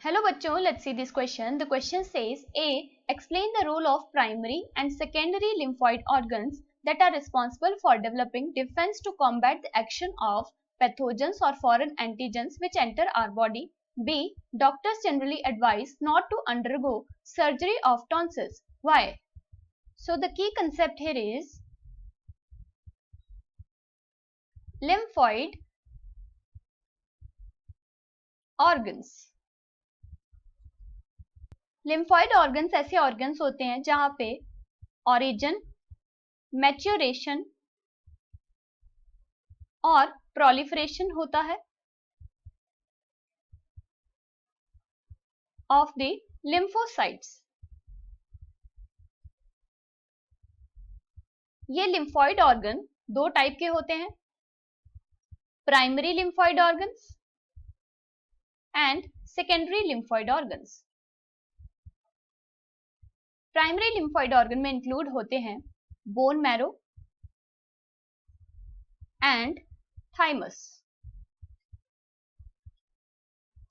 Hello बच्चों, let's see this question. The question says A. Explain the role of primary and secondary lymphoid organs that are responsible for developing defense to combat the action of pathogens or foreign antigens which enter our body. B. Doctors generally advise not to undergo surgery of tonsils. Why? So the key concept here is lymphoid organs. Lymphoid organs ऐसे organs होते हैं जहां पे origin, maturation और proliferation होता है of the lymphocytes. ये lymphoid organ दो टाइप के होते हैं, primary lymphoid organs and secondary lymphoid organs. Primary lymphoid organ में इंक्लूड होते हैं bone marrow and thymus.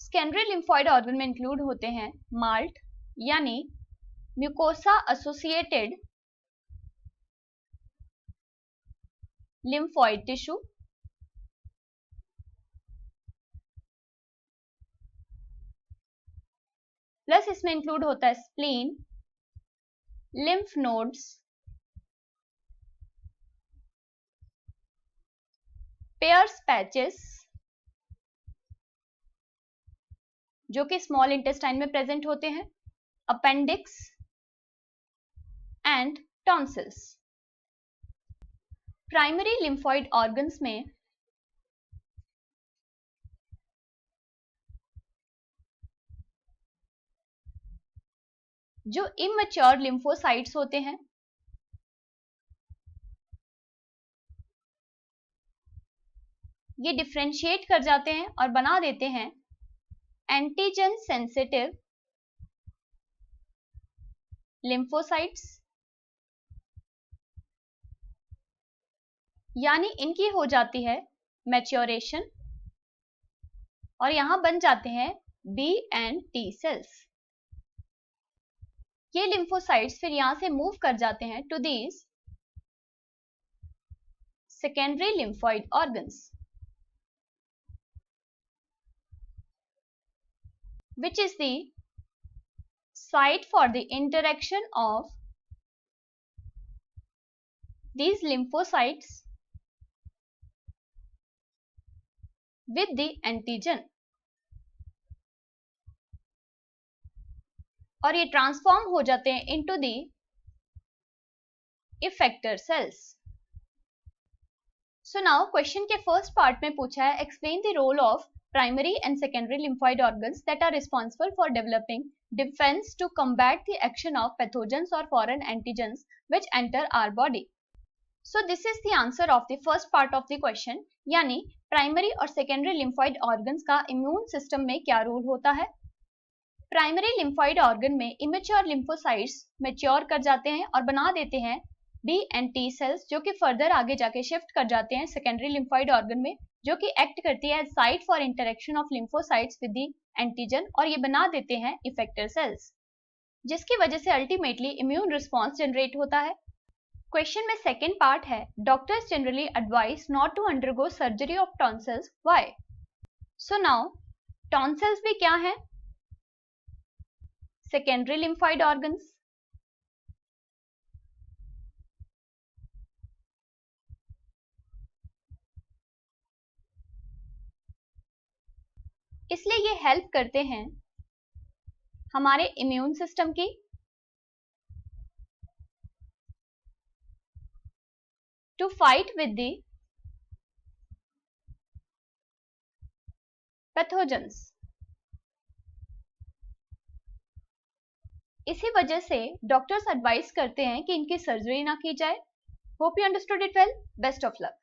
Secondary lymphoid organ में इंक्लूड होते हैं माल्ट यानी mucosa associated lymphoid tissue, plus इसमें इंक्लूड होता है spleen, lymph nodes, Peyer's patches जो कि स्मॉल इंटेस्टाइन में प्रेजेंट होते हैं, appendix and tonsils. Primary lymphoid organs में जो इमैच्योर लिम्फोसाइट्स होते हैं ये डिफरेंशिएट कर जाते हैं और बना देते हैं एंटीजन सेंसिटिव लिम्फोसाइट्स, यानी इनकी हो जाती है मैच्योरेशन और यहां बन जाते हैं बी एंड टी सेल्स। ये लिम्फोसाइट्स फिर यहां से मूव कर जाते हैं to these secondary lymphoid organs which is the site for the interaction of these lymphocytes with the antigen और ये ट्रांसफॉर्म हो जाते हैं into the effector cells. So now question के फर्स्ट पार्ट में पूछा है explain the role of primary and secondary lymphoid organs that are responsible for developing defense to combat the action of pathogens or foreign antigens which enter our body. So this is the answer of the first part of the question, यानी primary और secondary lymphoid organs का immune system में क्या role होता है। Primary lymphoid organ में immature lymphocytes mature कर जाते हैं और बना देते हैं बी एंड टी सेल्स जो कि फर्दर आगे जाके शिफ्ट कर जाते हैं सेकेंडरी लिम्फॉइड ऑर्गन में जो कि एक्ट करती है site for interaction of lymphocytes with the antigen और ये बना देते हैं इफेक्टर सेल्स जिसकी वजह से अल्टीमेटली इम्यून रिस्पॉन्स जनरेट होता है। क्वेश्चन में सेकेंड पार्ट है doctors generally advise not to undergo surgery of tonsils, why? So now tonsils भी क्या है? Secondary lymphoid organs. इसलिए ये हेल्प करते हैं हमारे इम्यून सिस्टम की to fight with the pathogens. इसी वजह से डॉक्टर्स एडवाइस करते हैं कि इनकी सर्जरी ना की जाए। Hope you understood it well. Best of luck.